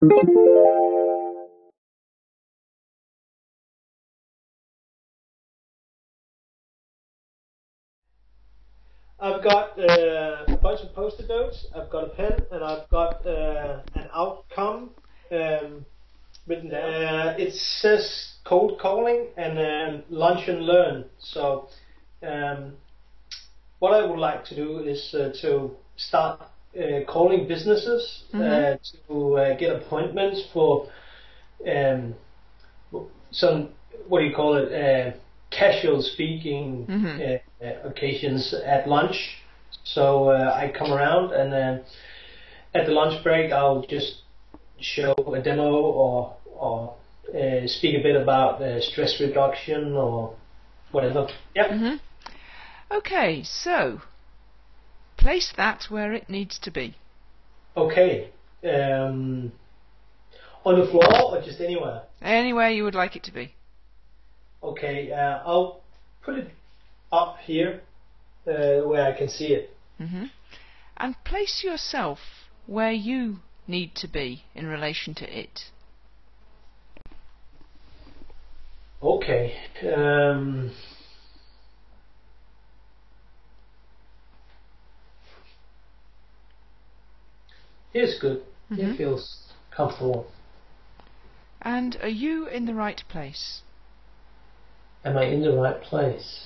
I've got a bunch of post-it notes, I've got a pen, and I've got an outcome written down. It says cold calling and lunch and learn. So what I would like to do is to start calling businesses to get appointments for some, what do you call it, casual speaking occasions at lunch. So I come around and at the lunch break I'll just show a demo or speak a bit about stress reduction or whatever. Yep. Okay, so place that where it needs to be. Okay. On the floor or just anywhere? Anywhere you would like it to be. Okay, I'll put it up here where I can see it. And place yourself where you need to be in relation to it. Okay. Here's good. It feels comfortable. And are you in the right place? Am I in the right place?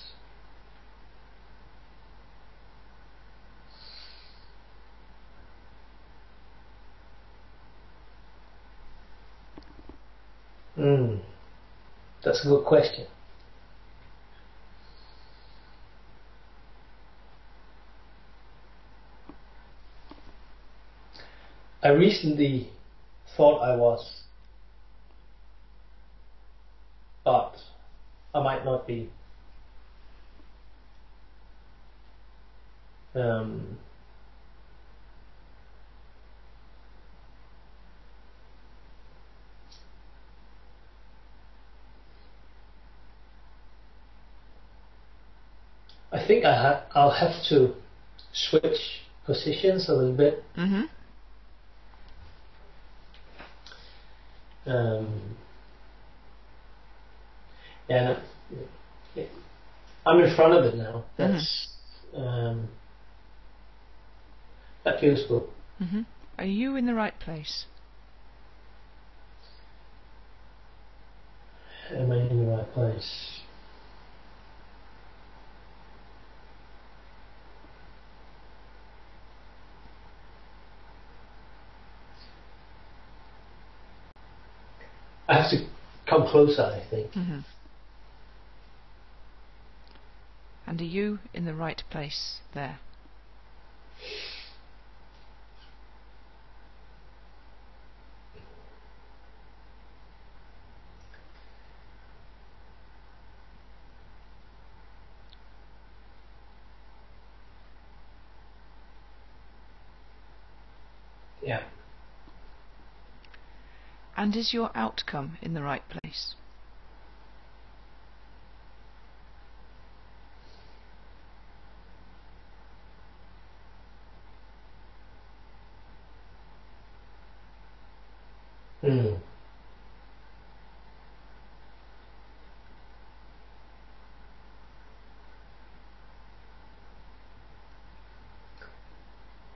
That's a good question. I recently thought I was, but I might not be. I think I'll have to switch positions a little bit. And I'm in front of it now. That's that feels good. Are you in the right place? Am I in the right place? I have to come closer, I think. And are you in the right place there? Yeah. And is your outcome in the right place?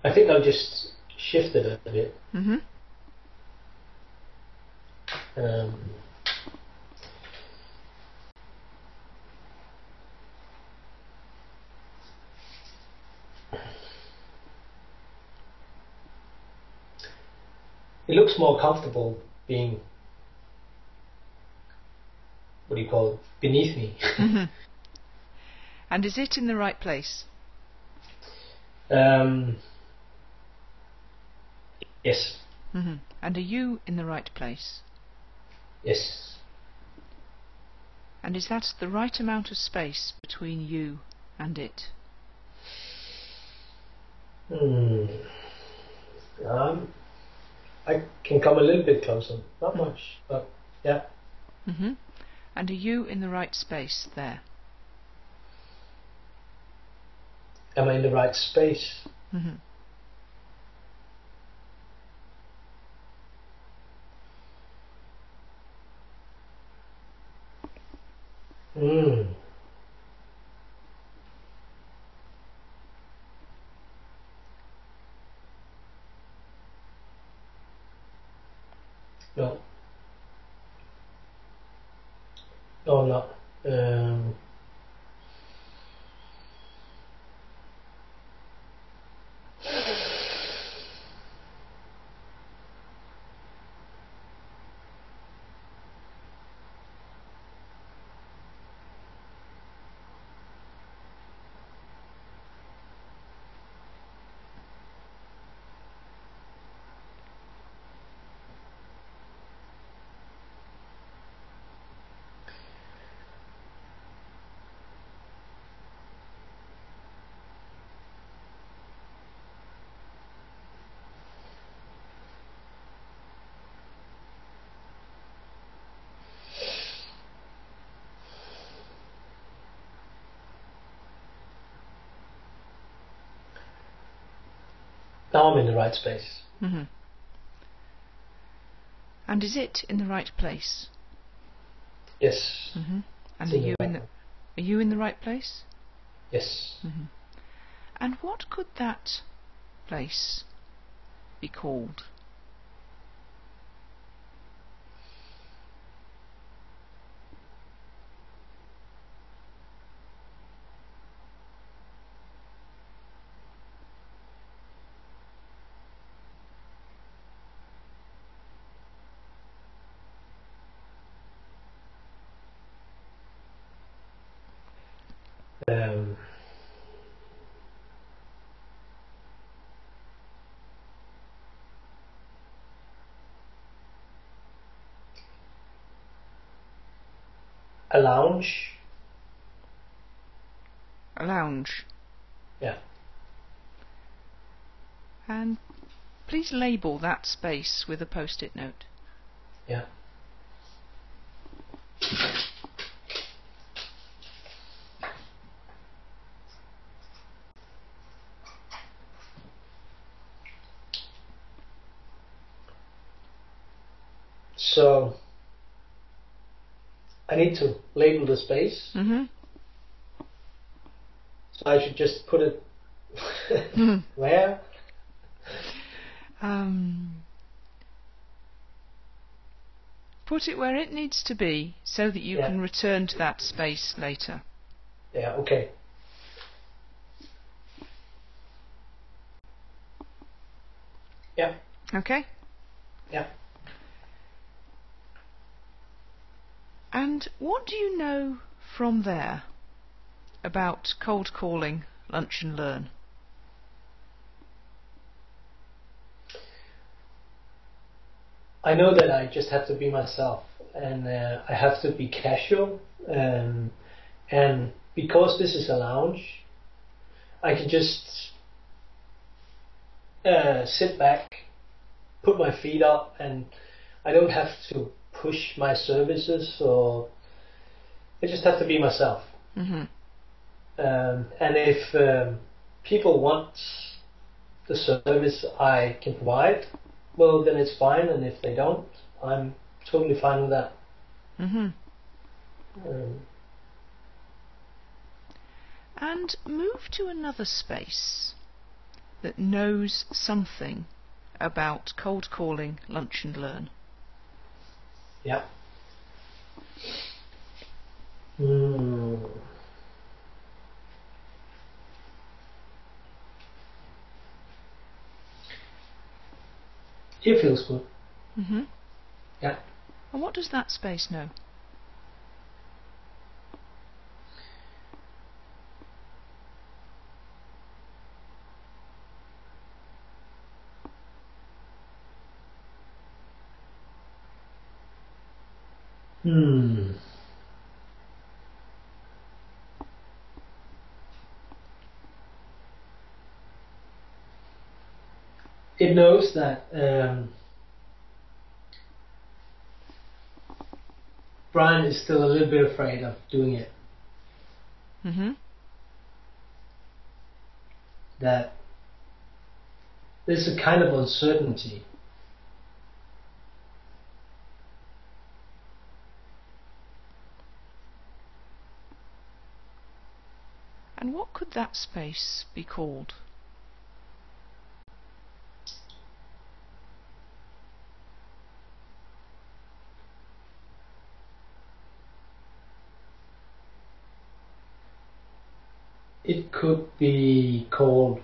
I think I'll just shift it a bit. It looks more comfortable being, what do you call it, beneath me. And is it in the right place? Yes. And are you in the right place? Yes. And is that the right amount of space between you and it? I can come a little bit closer. Not much, but yeah. And are you in the right space there? Am I in the right space? Mm. No. No, I'm not. Now I'm in the right space. Mm-hmm. And is it in the right place? Yes. Mm-hmm. And Are you in the right place? Yes. Mm-hmm. And what could that place be called? A lounge. A lounge. Yeah. And please label that space with a post-it note. Yeah. So I need to label the space. Mm-hmm. So I should just put it where? Put it where it needs to be so that you can return to that space later. Yeah, okay. Yeah. Okay? Yeah. And what do you know from there about cold calling, lunch and learn? I know that I just have to be myself, and I have to be casual, and because this is a lounge, I can just sit back, put my feet up, and I don't have to push my services, or I just have to be myself. Mm-hmm. And if people want the service I can provide, well, then it's fine, and if they don't, I'm totally fine with that. Mm-hmm. And move to another space that knows something about cold calling, lunch and learn. Yeah. It feels good. Mm-hmm. Yeah. And what does that space know? It knows that Brian is still a little bit afraid of doing it. Mm-hmm. That there's a kind of uncertainty. And what could that space be called? It could be called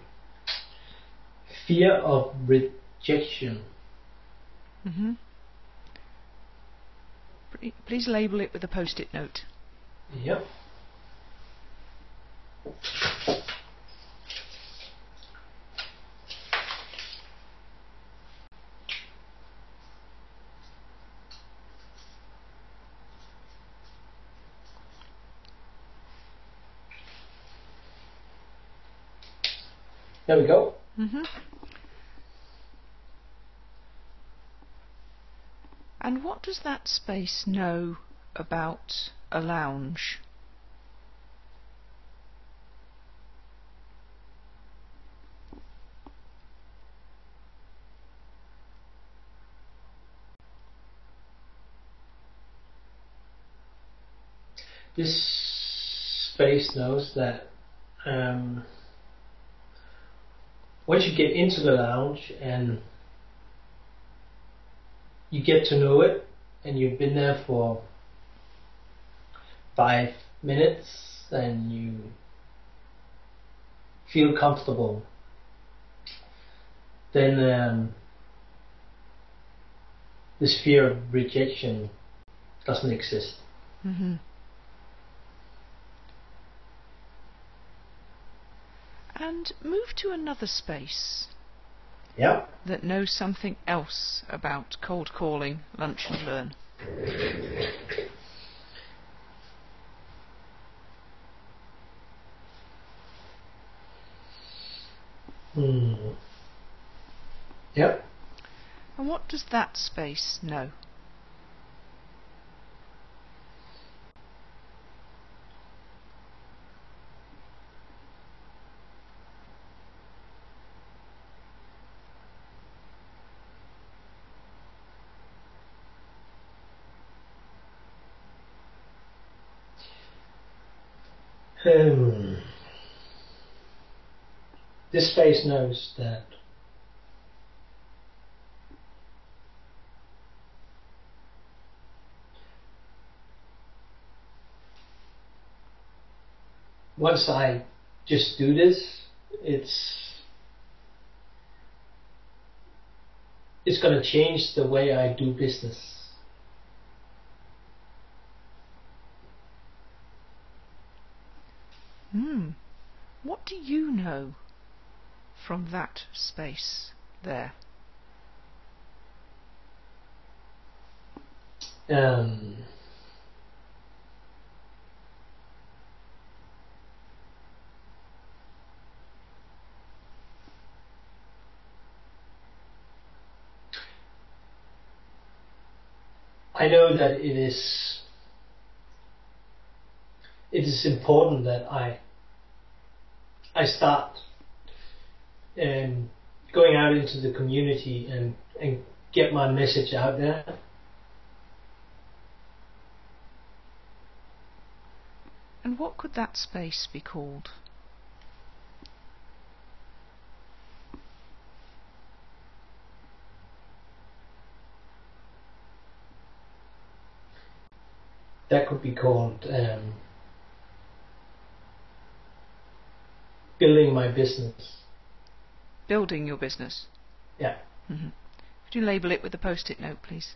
fear of rejection. Mm-hmm. Please label it with a post-it note. Yep. There we go. Mm-hmm. And what does that space know about a lounge? This space knows that once you get into the lounge and you get to know it, and you've been there for 5 minutes and you feel comfortable, then this fear of rejection doesn't exist. Mm-hmm. And move to another space. Yeah. That knows something else about cold calling, lunch and learn. Yep. And what does that space know? This space knows that once I just do this, it's going to change the way I do business. What do you know from that space there? I know that it is important that I start going out into the community and get my message out there. And what could that space be called? That could be called building my business. Building your business? Yeah. Mm-hmm. Could you label it with a post-it note, please?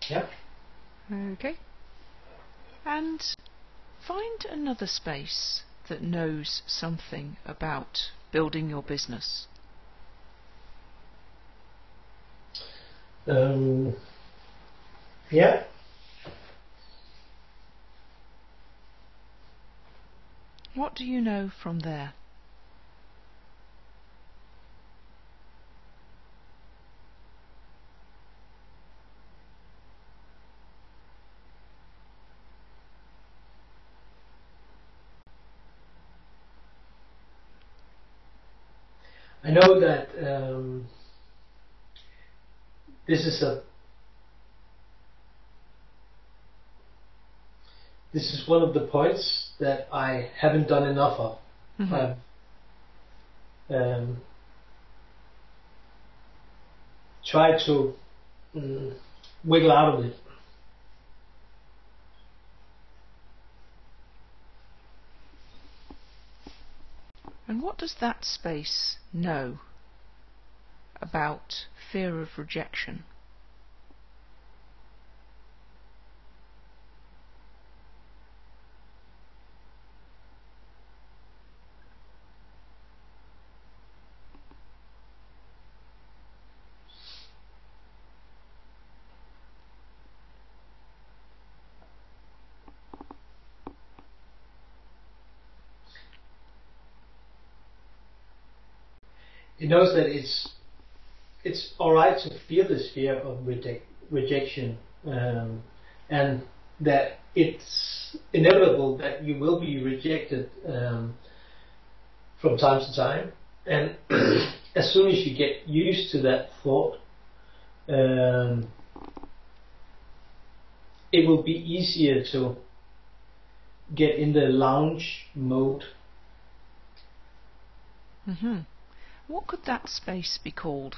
Yeah. Okay. And find another space that knows something about building your business. Yeah. What do you know from there? I know that this is one of the points that I haven't done enough of. I've tried to wiggle out of it. And what does that space know about fear of rejection? It knows that it's all right to feel this fear of rejection, and that it's inevitable that you will be rejected from time to time. And as soon as you get used to that thought, it will be easier to get in the lounge mode. What could that space be called?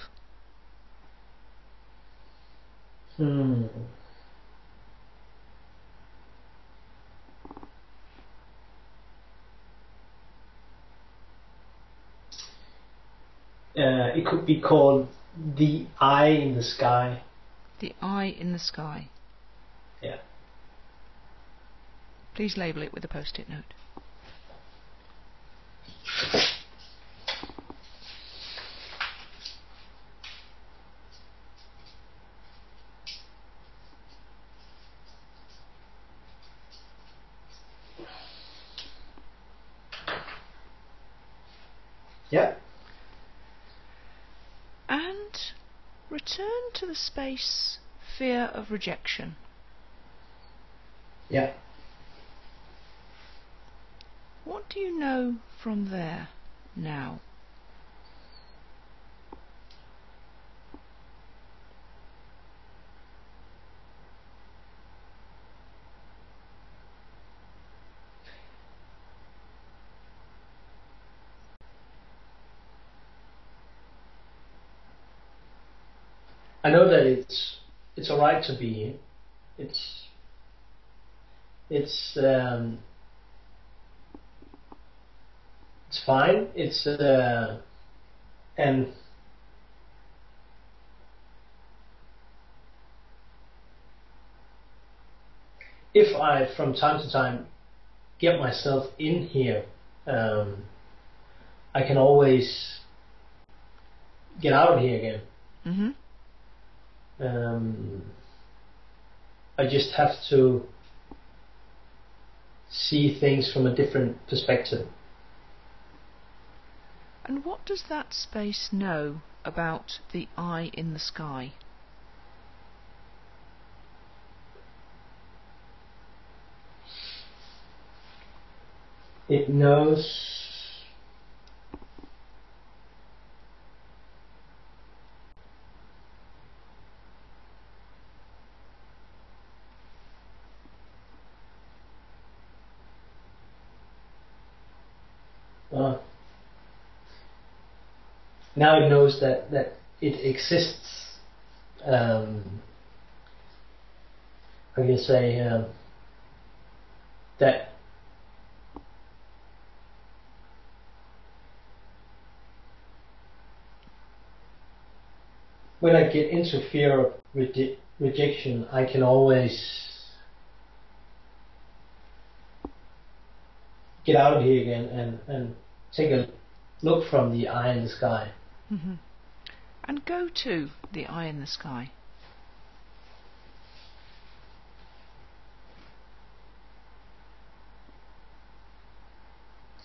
It could be called the eye in the sky. The eye in the sky. Yeah. Please label it with a post-it note. Yeah. And return to the space fear of rejection. Yeah. What do you know from there now? I know that it's all right to be here. It's fine. And if I from time to time get myself in here, I can always get out of here again. I just have to see things from a different perspective. And what does that space know about the eye in the sky? It knows now it knows that it exists. How can you say that when I get into fear of rejection, I can always get out of here again and take a look from the eye in the sky. And go to the eye in the sky.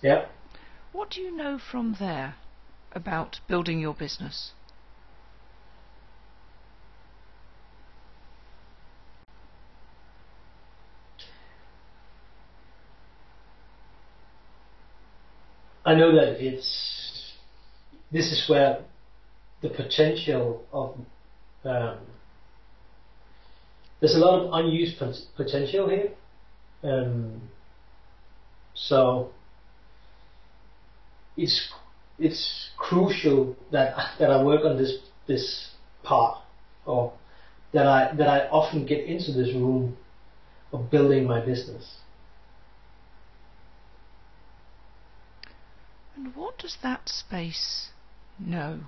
Yeah. What do you know from there about building your business? I know that this is where the potential of there's a lot of unused potential here. So it's crucial that I work on this part, or that I often get into this room of building my business. And what does that space know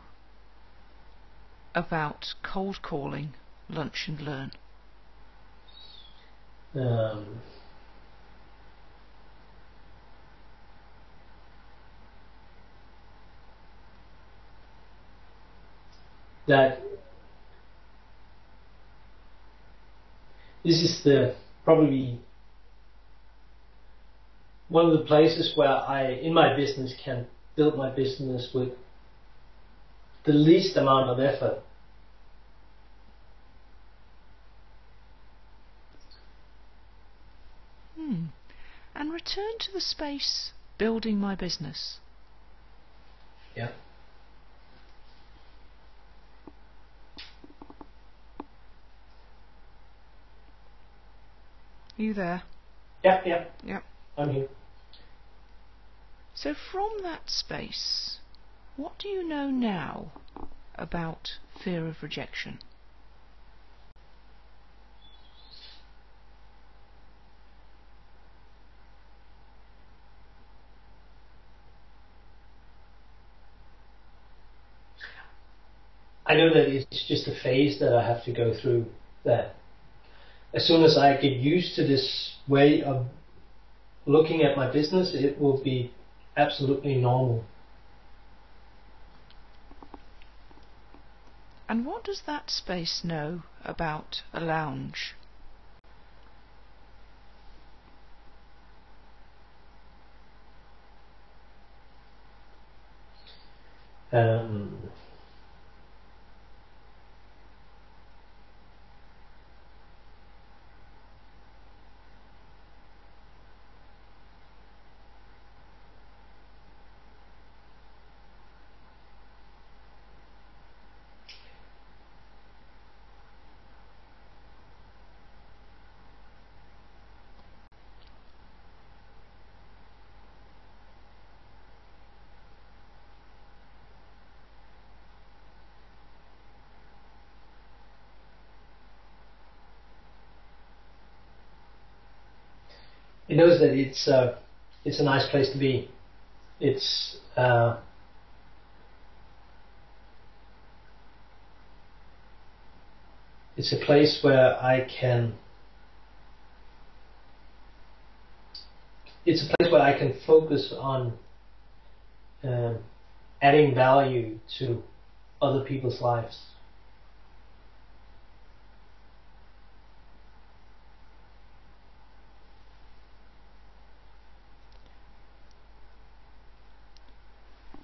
about cold calling, lunch and learn? That this is probably one of the places where I, in my business, can build my business with the least amount of effort. And return to the space building my business. Yeah. Are you there? Yeah. Yep. I'm here. So from that space, what do you know now about fear of rejection? I know that it's just a phase that I have to go through, that as soon as I get used to this way of looking at my business, it will be absolutely normal. And what does that space know about a lounge? It knows that it's a nice place to be. It's a place where I can. It's a place where I can focus on adding value to other people's lives.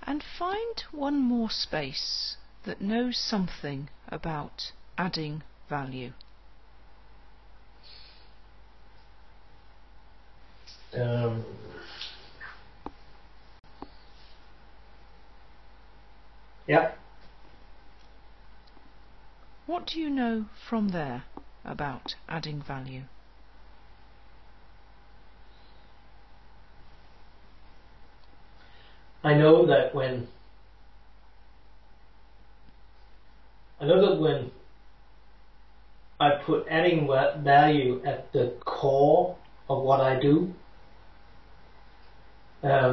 And find one more space that knows something about adding value. Yeah. What do you know from there about adding value? I know that when I put adding value at the core of what I do, a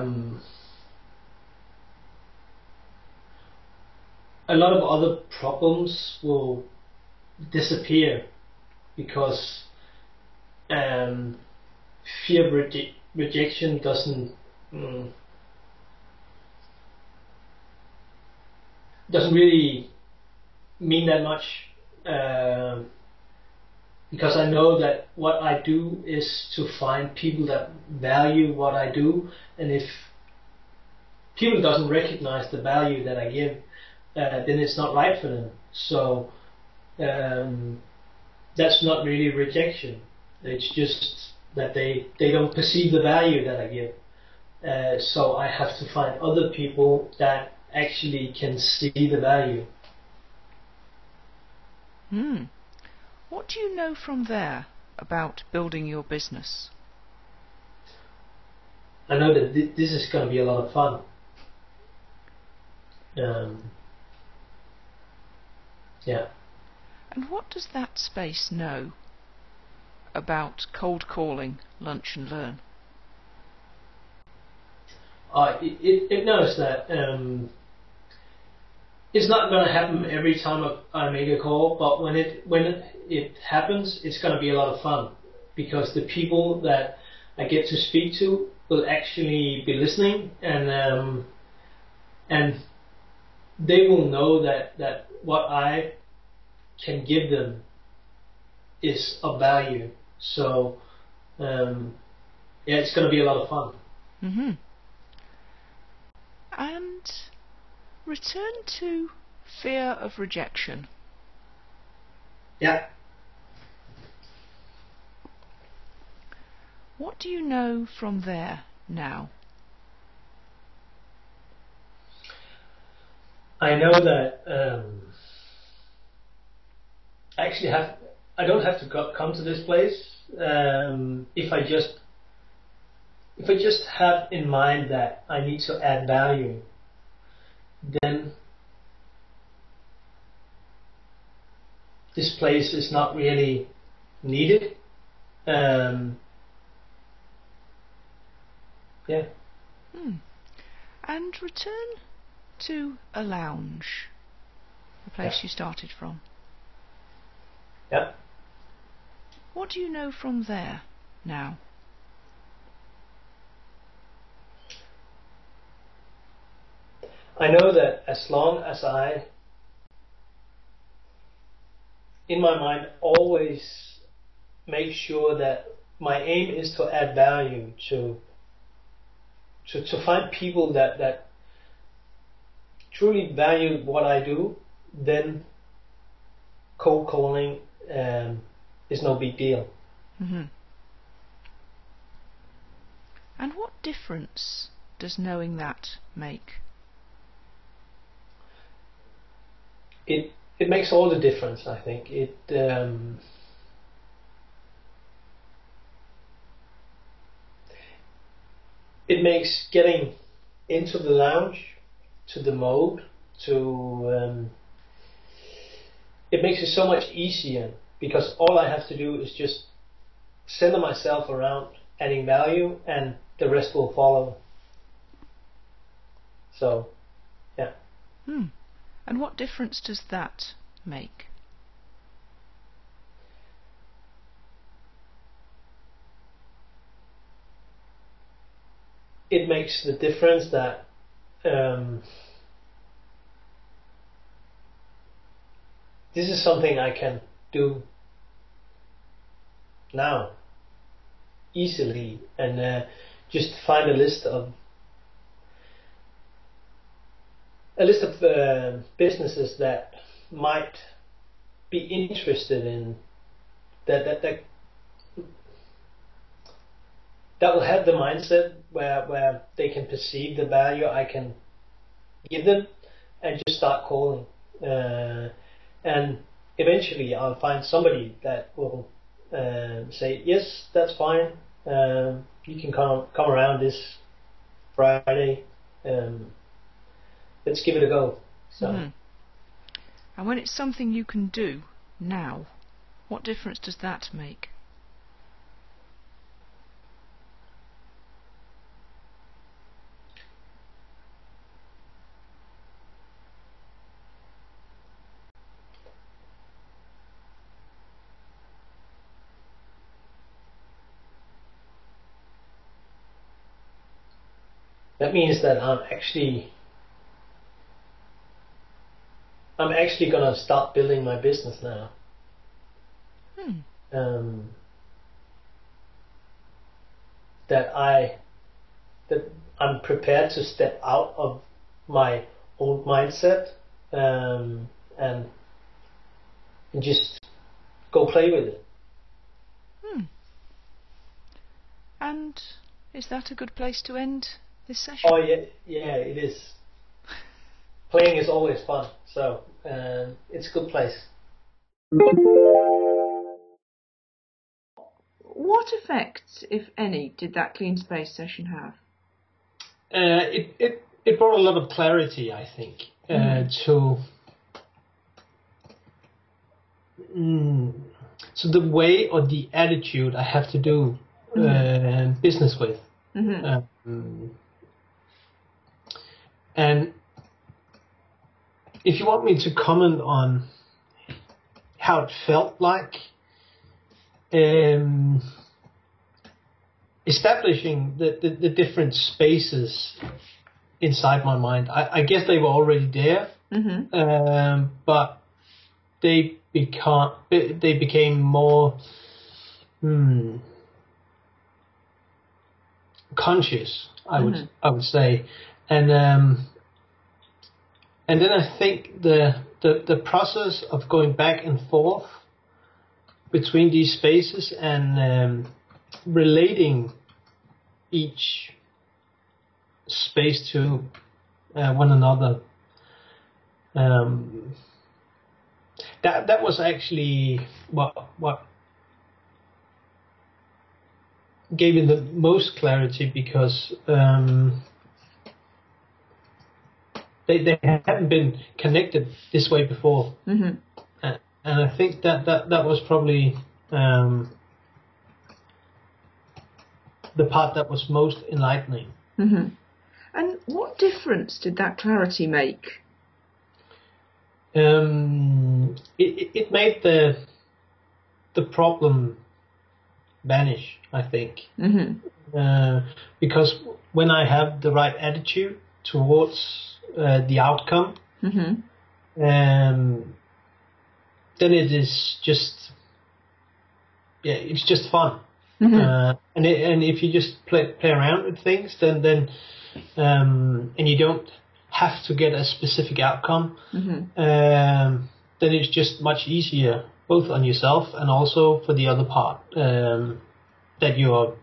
lot of other problems will disappear, because fear of rejection doesn't really mean that much, because I know that what I do is to find people that value what I do, and if people doesn't recognize the value that I give, then it's not right for them. So that's not really rejection. It's just that they don't perceive the value that I give. So I have to find other people that actually can see the value. What do you know from there about building your business? I know that this is going to be a lot of fun. Yeah. And what does that space know about cold calling, lunch and learn? It knows that it's not going to happen every time I make a call, but when it happens, it's going to be a lot of fun, because the people that I get to speak to will actually be listening, and they will know that what I can give them is of value. So it's going to be a lot of fun. And return to fear of rejection. Yeah. What do you know from there now? I know that I don't have to come to this place if I just have in mind that I need to add value. Then this place is not really needed. Yeah. And return to a lounge, the place you started from. Yeah. What do you know from there now? I know that as long as I, in my mind, always make sure that my aim is to add value, to find people that truly value what I do, then cold calling is no big deal. And what difference does knowing that make? It makes all the difference, I think. It makes getting into the lounge, to the mode, it makes it so much easier, because all I have to do is just center myself around adding value, and the rest will follow. So, yeah. And what difference does that make? It makes the difference that this is something I can do now easily, and just find a list of businesses that might be interested in that will have the mindset where they can perceive the value I can give them, and just start calling, and eventually I'll find somebody that will say, yes, that's fine, you can come around this Friday, let's give it a go. So. And when it's something you can do now, what difference does that make? That means that I'm actually gonna start building my business now. That I'm prepared to step out of my old mindset, and just go play with it. And is that a good place to end this session? Oh yeah, it is. playing is always fun. So it's a good place. What effects, if any, did that clean space session have? It brought a lot of clarity, I think, to the way or the attitude I have to do business with. And if you want me to comment on how it felt like, establishing the different spaces inside my mind, I guess they were already there, but they became more conscious, I would say, and then I think the process of going back and forth between these spaces and relating each space to one another, that was actually what gave me the most clarity, because they hadn't been connected this way before, and I think that was probably the part that was most enlightening. And what difference did that clarity make? It made the problem vanish, I think, because when I have the right attitude towards the outcome, then it is just it's just fun. And if you just play around with things, then and you don't have to get a specific outcome, then it's just much easier, both on yourself and also for the other part that you are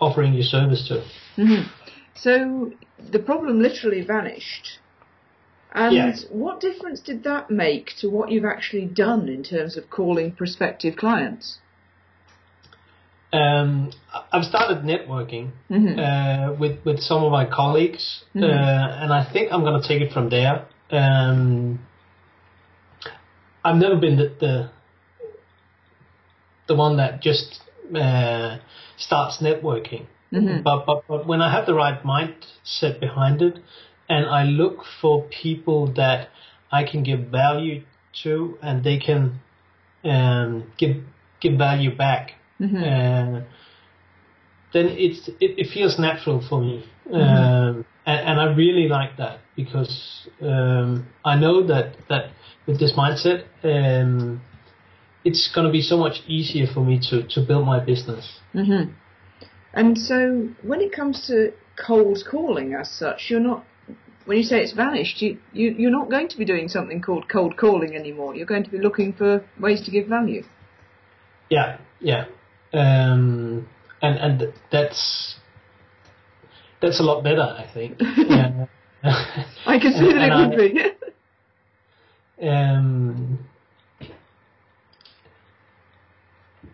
offering your service to. So the problem literally vanished. And what difference did that make to what you've actually done in terms of calling prospective clients? I've started networking with some of my colleagues, and I think I'm going to take it from there. I've never been the one that just starts networking, but when I have the right mindset behind it, and I look for people that I can give value to, and they can give value back, then it feels natural for me, and I really like that, because I know that with this mindset, it's going to be so much easier for me to build my business. And so when it comes to cold calling as such, you're not, when you say it's vanished, you're not going to be doing something called cold calling anymore. You're going to be looking for ways to give value. Yeah. And that's a lot better, I think. I can see that it would be.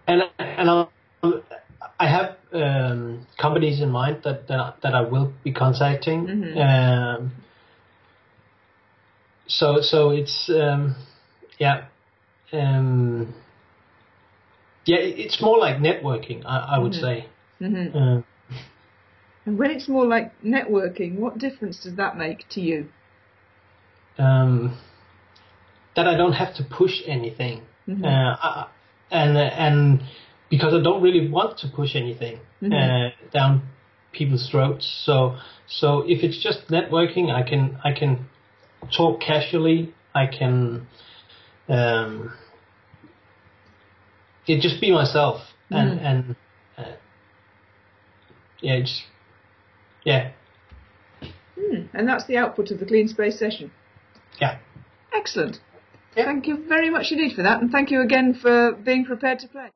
And I have companies in mind that I will be contacting. So it's it's more like networking, I would say. And when it's more like networking, what difference does that make to you? That I don't have to push anything, and because I don't really want to push anything down people's throats. So if it's just networking, I can talk casually. I can just be myself, and And that's the output of the clean space session. Yeah. Excellent. Yeah. Thank you very much indeed for that, and thank you again for being prepared to play.